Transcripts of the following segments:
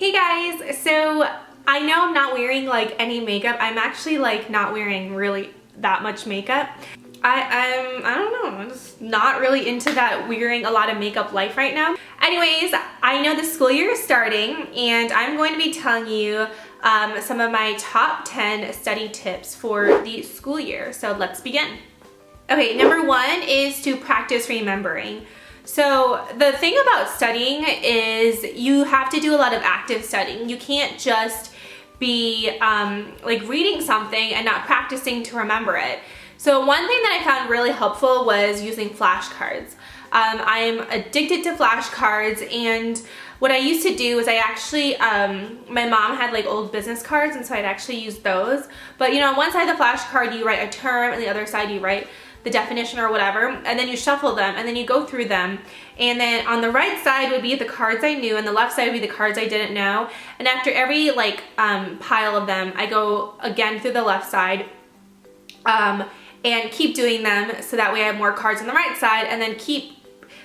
Hey guys, so I know I'm not wearing like any makeup. I'm actually like not wearing really that much makeup. I don't know, I'm just not really into that wearing a lot of makeup life right now. Anyways, I know the school year is starting and I'm going to be telling you some of my top 10 study tips for the school year. So let's begin. Okay, number one is to practice remembering. So the thing about studying is you have to do a lot of active studying. You can't just be like reading something and not practicing to remember it. So one thing that I found really helpful was using flashcards. I'm addicted to flashcards, and what I used to do is I actually, my mom had like old business cards, and so I'd actually use those. But you know, on one side of the flashcard you write a term and the other side you write the definition or whatever, and then you shuffle them and then you go through them, and then on the right side would be the cards I knew and the left side would be the cards I didn't know, and after every like pile of them I go again through the left side and keep doing them so that way I have more cards on the right side, and then keep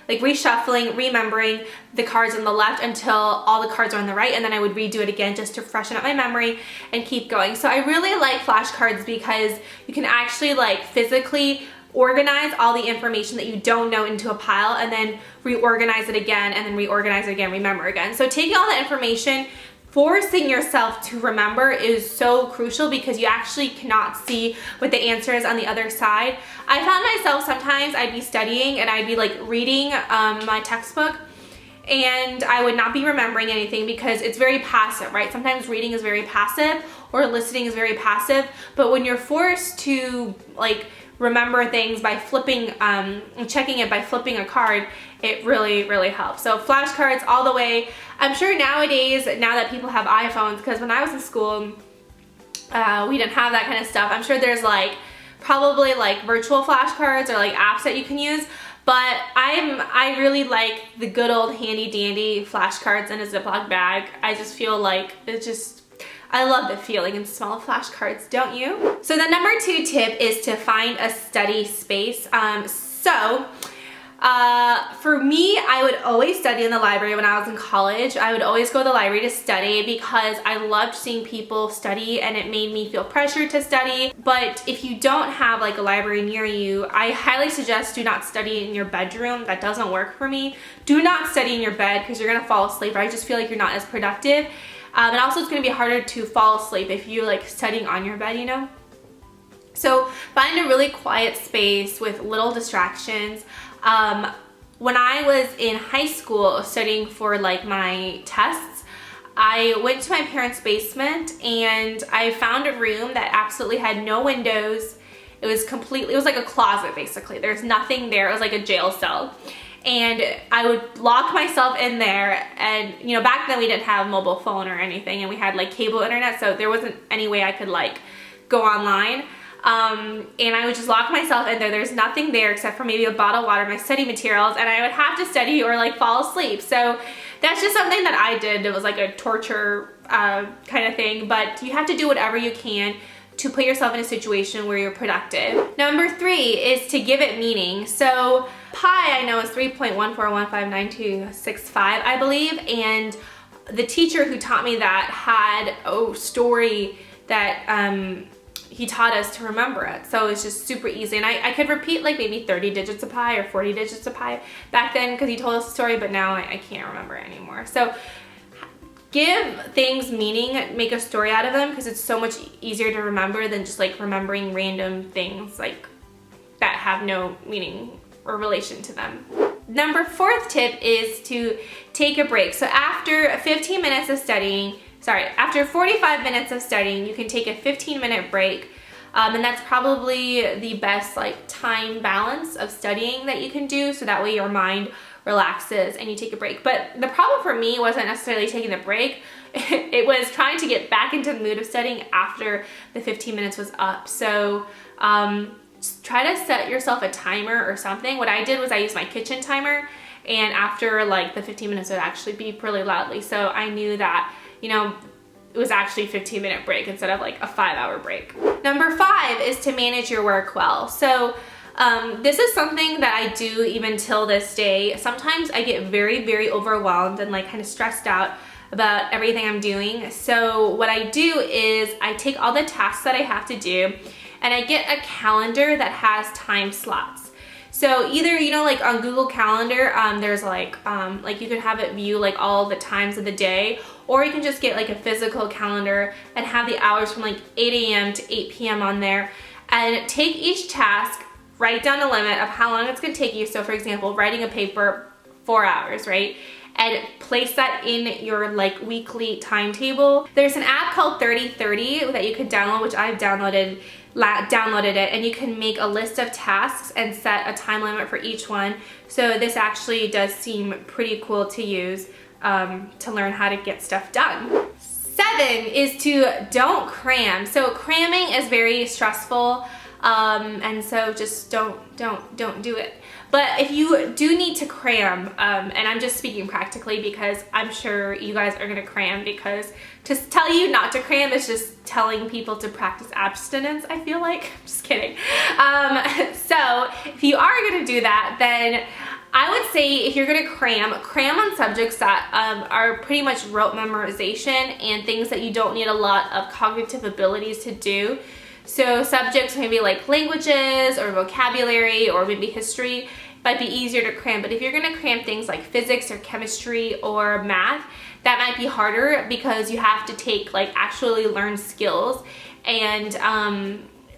like reshuffling, remembering the cards on the left until all the cards are on the right, and then I would redo it again just to freshen up my memory and keep going. So I really like flashcards because you can actually like physically organize all the information that you don't know into a pile and then reorganize it again and then reorganize it again, remember again. So taking all that information, forcing yourself to remember is so crucial because you actually cannot see what the answer is on the other side. I found myself sometimes I'd be studying and I'd be like reading my textbook and I would not be remembering anything because it's very passive, right? Sometimes reading is very passive or listening is very passive, but when you're forced to like remember things by flipping, checking it by flipping a card, it really helps. So flashcards all the way. I'm sure nowadays, now that people have iPhones, because when I was in school, we didn't have that kind of stuff. I'm sure there's like probably like virtual flashcards or like apps that you can use, but I really like the good old handy dandy flashcards in a Ziploc bag. I just feel like I love the feeling and smell of flashcards, don't you? So the number two tip is to find a study space. For me, I would always study in the library when I was in college. I would always go to the library to study because I loved seeing people study and it made me feel pressured to study. But if you don't have like a library near you, I highly suggest do not study in your bedroom. That doesn't work for me. Do not study in your bed because you're gonna fall asleep. I just feel like you're not as productive. And also it's gonna be harder to fall asleep if you're like studying on your bed, you know? So find a really quiet space with little distractions. When I was in high school studying for like my tests, I went to my parents' basement and I found a room that absolutely had no windows. It was like a closet basically. There's nothing there. It was like a jail cell. And I would lock myself in there, and you know, back then we didn't have mobile phone or anything, and we had like cable internet, so there wasn't any way I could like go online. And I would just lock myself in there. There's nothing there except for maybe a bottle of water, my study materials, and I would have to study or like fall asleep. So that's just something that I did. It was like a torture kind of thing, but you have to do whatever you can to put yourself in a situation where you're productive. Number three is to give it meaning. So pi, I know, is 3.14159265, I believe, and the teacher who taught me that had a story that he taught us to remember it. So it's just super easy, and I could repeat like maybe 30 digits of pi or 40 digits of pi back then because he told us the story, but now I can't remember it anymore. So give things meaning, make a story out of them, because it's so much easier to remember than just like remembering random things like that have no meaning or relation to them. Number fourth tip is to take a break. So after 15 minutes of studying, after 45 minutes of studying, you can take a 15-minute break. And that's probably the best like time balance of studying that you can do, so that way your mind relaxes and you take a break. But the problem for me wasn't necessarily taking the break. It was trying to get back into the mood of studying after the 15 minutes was up. So try to set yourself a timer or something. What I did was I used my kitchen timer, and after like the 15 minutes would actually beep really loudly. So I knew that, you know, it was actually a 15-minute break instead of like a 5-hour break. Number five is to manage your work well. So this is something that I do even till this day. Sometimes I get very overwhelmed and like kind of stressed out about everything I'm doing. So what I do is I take all the tasks that I have to do and I get a calendar that has time slots. So either, you know, like on Google Calendar, there's like you can have it view like all the times of the day, or you can just get like a physical calendar and have the hours from like 8 a.m. to 8 p.m. on there, and take each task, write down a limit of how long it's gonna take you. So for example, writing a paper, 4 hours, right? And place that in your like weekly timetable. There's an app called 30/30 that you could download, which I've downloaded it, and you can make a list of tasks and set a time limit for each one. So this actually does seem pretty cool to use to learn how to get stuff done. 7 is to don't cram. So cramming is very stressful, and so just don't do it. But if you do need to cram, and I'm just speaking practically because I'm sure you guys are gonna cram, because to tell you not to cram is just telling people to practice abstinence, I feel like. I'm just kidding. So if you are gonna do that, then I would say if you're gonna cram on subjects that are pretty much rote memorization and things that you don't need a lot of cognitive abilities to do. So subjects maybe like languages or vocabulary or maybe history might be easier to cram. But if you're gonna cram things like physics or chemistry or math, that might be harder because you have to take like actually learn skills and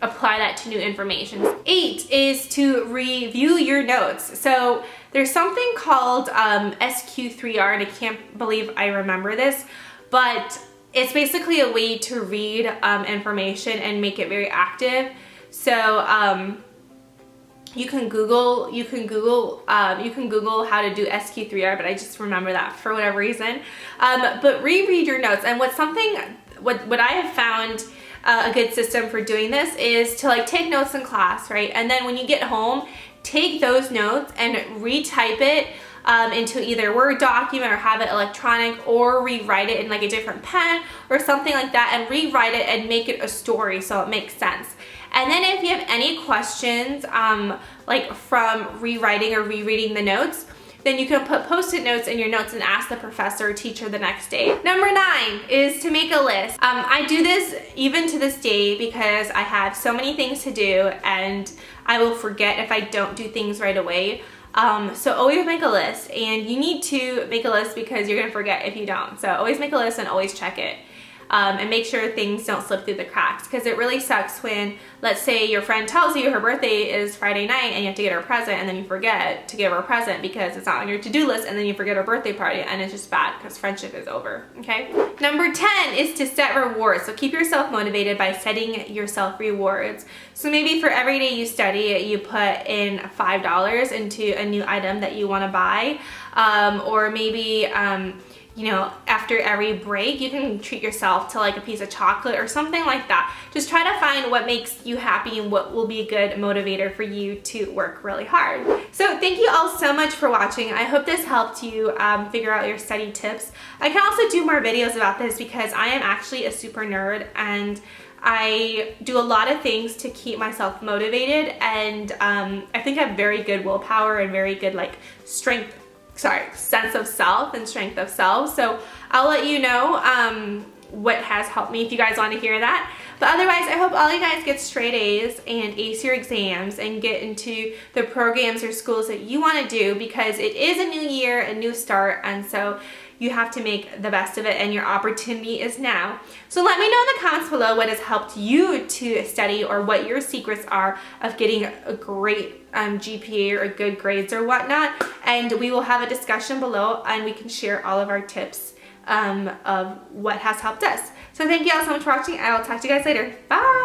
apply that to new information. 8 is to review your notes. So there's something called SQ3R, and I can't believe I remember this, but it's basically a way to read information and make it very active. So you can Google how to do SQ3R, but I just remember that for whatever reason. But reread your notes, and what I have found a good system for doing this is to like take notes in class, right? And then when you get home, take those notes and retype it into either a Word document or have it electronic, or rewrite it in like a different pen or something like that, and rewrite it and make it a story so it makes sense. And then if you have any questions like from rewriting or rereading the notes, then you can put post-it notes in your notes and ask the professor or teacher the next day. Number 9 is to make a list. I do this even to this day because I have so many things to do and I will forget if I don't do things right away. So always make a list, and you need to make a list because you're gonna forget if you don't. So always make a list and always check it. And make sure things don't slip through the cracks, because it really sucks when, let's say your friend tells you her birthday is Friday night and you have to get her a present, and then you forget to give her a present because it's not on your to-do list, and then you forget her birthday party, and it's just bad because friendship is over, okay? Number 10 is to set rewards. So keep yourself motivated by setting yourself rewards. So maybe for every day you study, you put in $5 into a new item that you want to buy, or maybe you know, after every break, you can treat yourself to like a piece of chocolate or something like that. Just try to find what makes you happy and what will be a good motivator for you to work really hard. So thank you all so much for watching. I hope this helped you figure out your study tips. I can also do more videos about this because I am actually a super nerd, and I do a lot of things to keep myself motivated, and I think I have very good willpower and very good like sense of self and strength of self. So I'll let you know what has helped me if you guys want to hear that. But otherwise, I hope all you guys get straight A's and ace your exams and get into the programs or schools that you want to do, because it is a new year, a new start, and so you have to make the best of it, and your opportunity is now. So let me know in the comments below what has helped you to study, or what your secrets are of getting a great GPA or good grades or whatnot, and we will have a discussion below and we can share all of our tips of what has helped us. So thank you all so much for watching. I will talk to you guys later. Bye!